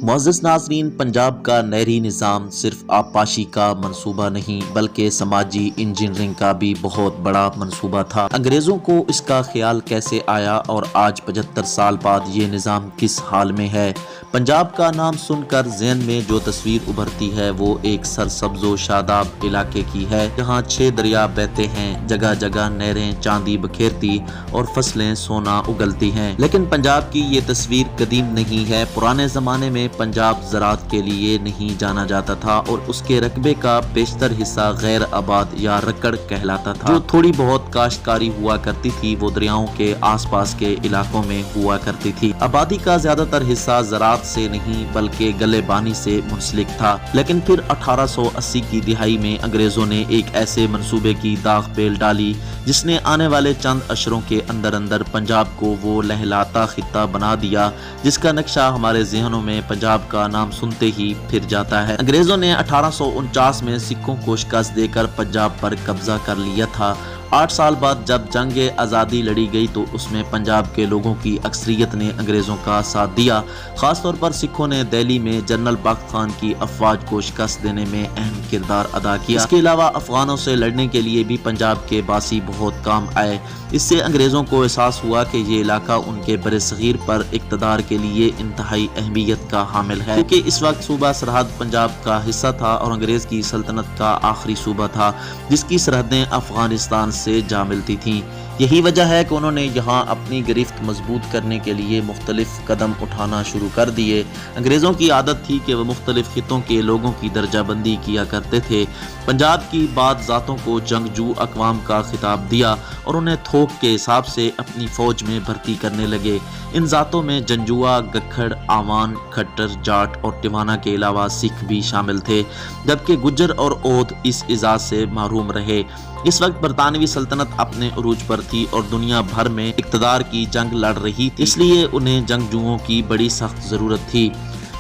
معزز ناظرین، پنجاب کا نہری نظام صرف آبپاشی کا منصوبہ نہیں بلکہ سماجی انجینئرنگ کا بھی بہت بڑا منصوبہ تھا۔ انگریزوں کو اس کا خیال کیسے آیا اور آج 75 سال بعد یہ نظام کس حال میں ہے؟ پنجاب کا نام سن کر ذہن میں جو تصویر ابھرتی ہے وہ ایک سرسبز و شاداب علاقے کی ہے جہاں 6 دریا بہتے ہیں، جگہ جگہ نہریں چاندی بکھیرتی اور فصلیں سونا اگلتی ہیں۔ لیکن پنجاب کی یہ تصویر قدیم نہیں ہے۔ پرانے زمانے میں پنجاب زراعت کے لیے نہیں جانا جاتا تھا اور اس کے رقبے کا بیشتر حصہ غیر آباد یا رکڑ کہلاتا تھا۔ جو تھوڑی بہت کاشتکاری ہوا کرتی تھی وہ دریاؤں کے آس پاس کے علاقوں میں ہوا کرتی تھی۔ آبادی کا زیادہ تر حصہ زراعت سے نہیں بلکہ گلے بانی سے منسلک تھا۔ لیکن پھر 1880 کی دہائی میں انگریزوں نے ایک ایسے منصوبے کی داغ پیل ڈالی جس نے آنے والے چند اشروں کے اندر پنجاب کو وہ لہلاتا خطہ بنا دیا جس کا نقشہ ہمارے ذہنوں میں پنجاب کا نام سنتے ہی پھر جاتا ہے۔ انگریزوں نے 1849 میں سکھوں کو شکست دے کر پنجاب پر قبضہ کر لیا تھا۔ 8 سال بعد جب جنگ آزادی لڑی گئی تو اس میں پنجاب کے لوگوں کی اکثریت نے انگریزوں کا ساتھ دیا۔ خاص طور پر سکھوں نے دہلی میں جنرل بخت خان کی افواج کو شکست دینے میں اہم کردار ادا کیا۔ اس کے علاوہ افغانوں سے لڑنے کے لیے بھی پنجاب کے باسی بہت کام آئے۔ اس سے انگریزوں کو احساس ہوا کہ یہ علاقہ ان کے برصغیر پر اقتدار کے لیے انتہائی اہمیت کا حامل ہے، کیونکہ اس وقت صوبہ سرحد پنجاب کا حصہ تھا اور انگریز کی سلطنت کا آخری صوبہ تھا جس کی سرحدیں افغانستان سے جا ملتی تھیں۔ یہی وجہ ہے کہ انہوں نے یہاں اپنی گرفت مضبوط کرنے کے لیے مختلف قدم اٹھانا شروع کر دیے۔ انگریزوں کی عادت تھی کہ وہ مختلف خطوں کے لوگوں کی درجہ بندی کیا کرتے تھے۔ پنجاب کی بعض ذاتوں کو جنگجو اقوام کا خطاب دیا اور انہیں تھوک کے حساب سے اپنی فوج میں بھرتی کرنے لگے۔ ان ذاتوں میں جنجوا، گکھڑ، آوان، کھٹر، جاٹ اور ٹوانا کے علاوہ سکھ بھی شامل تھے، جبکہ گجر اور اودھ اس اعزاز سے محروم رہے۔ اس وقت برطانوی سلطنت اپنے عروج پر تھی اور دنیا بھر میں اقتدار کی جنگ لڑ رہی تھی، اس لیے انہیں جنگجوؤں کی بڑی سخت ضرورت تھی۔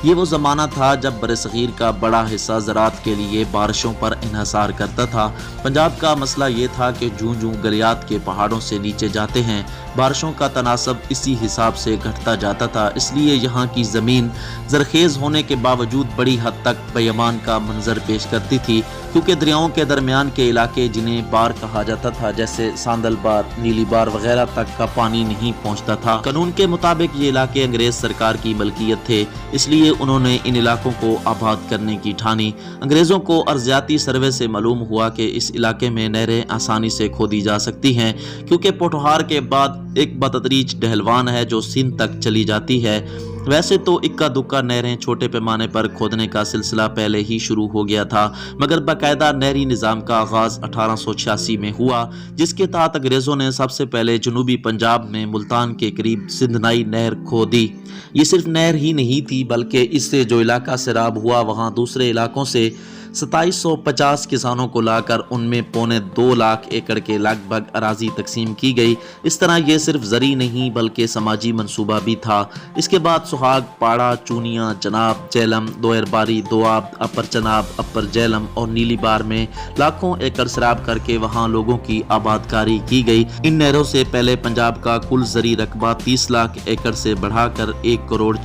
یہ وہ زمانہ تھا جب برصغیر کا بڑا حصہ زراعت کے لیے بارشوں پر انحصار کرتا تھا۔ پنجاب کا مسئلہ یہ تھا کہ جوں جوں گلیات کے پہاڑوں سے نیچے جاتے ہیں بارشوں کا تناسب اسی حساب سے گھٹتا جاتا تھا، اس لیے یہاں کی زمین زرخیز ہونے کے باوجود بڑی حد تک بیابان کا منظر پیش کرتی تھی، کیونکہ دریاؤں کے درمیان کے علاقے جنہیں بار کہا جاتا تھا جیسے ساندل بار، نیلی بار وغیرہ تک کا پانی نہیں پہنچتا تھا۔ قانون کے مطابق یہ علاقے انگریز سرکار کی ملکیت تھے، اس لیے انہوں نے ان علاقوں کو آباد کرنے کی ٹھانی۔ انگریزوں کو ارضیاتی سروے سے معلوم ہوا کہ اس علاقے میں نہریں آسانی سے کھودی جا سکتی ہیں، کیونکہ پوٹھوہار کے بعد ایک بتدریج ڈھلوان ہے جو سندھ تک چلی جاتی ہے۔ ویسے تو اکا دکا نہریں چھوٹے پیمانے پر کھودنے کا سلسلہ پہلے ہی شروع ہو گیا تھا، مگر باقاعدہ نہری نظام کا آغاز 1886 میں ہوا، جس کے تحت انگریزوں نے سب سے پہلے جنوبی پنجاب میں ملتان کے قریب سندھنائی نہر کھودی۔ یہ صرف نہر ہی نہیں تھی بلکہ اس سے جو علاقہ سیراب ہوا وہاں دوسرے علاقوں سے 2750 کسانوں کو لا کر ان میں 2.25 لاکھ ایکڑ کے لگ بھگ اراضی تقسیم کی گئی۔ اس طرح یہ صرف زرعی نہیں بلکہ سماجی منصوبہ بھی تھا۔ اس کے بعد سہاگ، پاڑا، چونیاں، چناب، جیلم، دوئر باری، دوآب، اپر چناب، اپر جیلم اور نیلی بار میں لاکھوں ایکڑ سیراب کر کے وہاں لوگوں کی آبادکاری کی گئی۔ ان نہروں سے پہلے پنجاب کا کل زرعی رقبہ 30 لاکھ ایکڑ سے بڑھا کر 1.40 کروڑ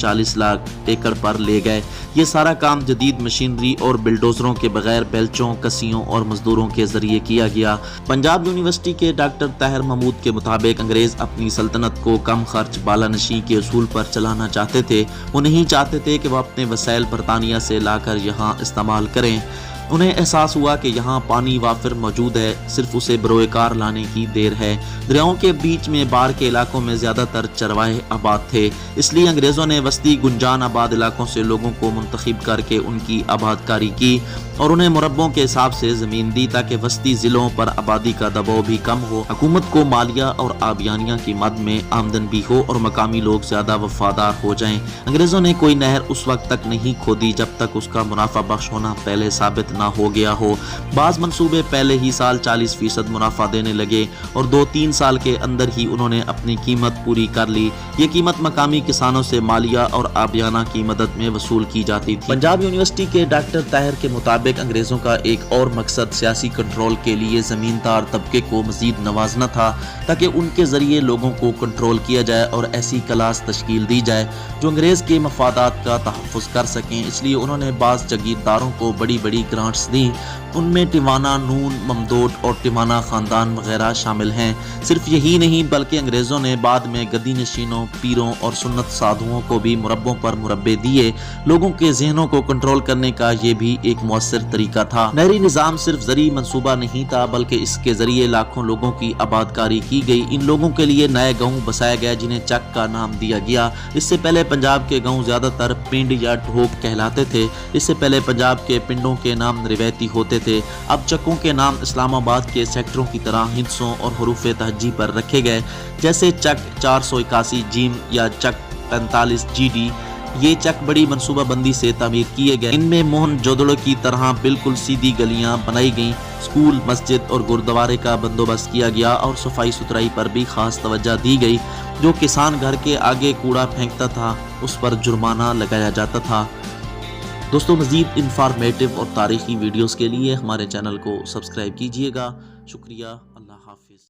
ایکڑ پر لے گئے۔ یہ سارا کام جدید مشینری اور بلڈوزروں کے بغیر بیلچوں، کسیوں اور مزدوروں کے ذریعے کیا گیا۔ پنجاب یونیورسٹی کے ڈاکٹر طاہر محمود کے مطابق انگریز اپنی سلطنت کو کم خرچ بالانشی کے اصول پر چلانا چاہتے تھے۔ وہ نہیں چاہتے تھے کہ وہ اپنے وسائل برطانیہ سے لا کر یہاں استعمال کریں۔ انہیں احساس ہوا کہ یہاں پانی وافر موجود ہے، صرف اسے بروئے کار لانے کی دیر ہے۔ دریاؤں کے بیچ میں بار کے علاقوں میں زیادہ تر چرواہے آباد تھے، اس لیے انگریزوں نے وسطی گنجان آباد علاقوں سے لوگوں کو منتخب کر کے ان کی آبادکاری کی اور انہیں مربوں کے حساب سے زمین دی تاکہ وسطی ضلعوں پر آبادی کا دباؤ بھی کم ہو، حکومت کو مالیہ اور آبیانیہ کی مد میں آمدن بھی ہو اور مقامی لوگ زیادہ وفادار ہو جائیں۔ انگریزوں نے کوئی نہر اس وقت تک نہیں کھودی جب تک اس کا منافع بخش ہونا پہلے ثابت نہ ہو گیا ہو۔ بعض منصوبے پہلے ہی سال 40% منافع دینے لگے اور 2-3 سال کے اندر ہی انہوں نے اپنی قیمت پوری کر لی۔ یہ قیمت مقامی کسانوں سے مالیہ اور آبیانہ کی مدد میں وصول کی جاتی تھی۔ پنجاب یونیورسٹی کے ڈاکٹر طاہر کے مطابق انگریزوں کا ایک اور مقصد سیاسی کنٹرول کے لیے زمیندار طبقے کو مزید نوازنا تھا تاکہ ان کے ذریعے لوگوں کو کنٹرول کیا جائے اور ایسی کلاس تشکیل دی جائے جو انگریز کے مفادات کا تحفظ کر سکیں۔ اس لیے انہوں نے بعض جگیرداروں کو بڑی بڑی گرانٹس دیں، ان میں ٹیوانا، نون، ممدوٹ اور ٹیوانا خاندان وغیرہ شامل ہیں۔ صرف یہی نہیں بلکہ انگریزوں نے بعد میں گدی نشینوں، پیروں اور سنت سادھوؤں کو بھی مربوں پر مربے دیے۔ لوگوں کے ذہنوں کو کنٹرول کرنے کا یہ بھی ایک مؤثر طریقہ تھا۔ نہری نظام صرف زرعی منصوبہ نہیں تھا بلکہ اس کے ذریعے لاکھوں لوگوں کی آبادکاری کی گئی۔ ان لوگوں کے لیے نئے گاؤں بسائے گئے جنہیں چک کا نام دیا گیا۔ اس سے پہلے پنجاب کے گاؤں زیادہ تر پنڈ یا ڈھوک کہلاتے تھے۔ اس سے پہلے پنجاب کے پنڈوں کے نام روایتی ہوتے تھے۔ اب چکوں کے نام اسلام آباد کے سیکٹروں کی طرح ہندسوں اور حروف تہجی پر رکھے گئے، جیسے چک 481 جیم یا چک 45 جی ڈی۔ یہ چک بڑی منصوبہ بندی سے تعمیر کیے گئے۔ ان میں موہن جودڑو کی طرح بالکل سیدھی گلیاں بنائی گئیں، اسکول، مسجد اور گردوارے کا بندوبست کیا گیا اور صفائی ستھرائی پر بھی خاص توجہ دی گئی۔ جو کسان گھر کے آگے کوڑا پھینکتا تھا اس پر جرمانہ لگایا جاتا تھا۔ دوستو، مزید انفارمیٹو اور تاریخی ویڈیوز کے لیے ہمارے چینل کو سبسکرائب کیجیے گا۔ شکریہ۔ اللہ حافظ۔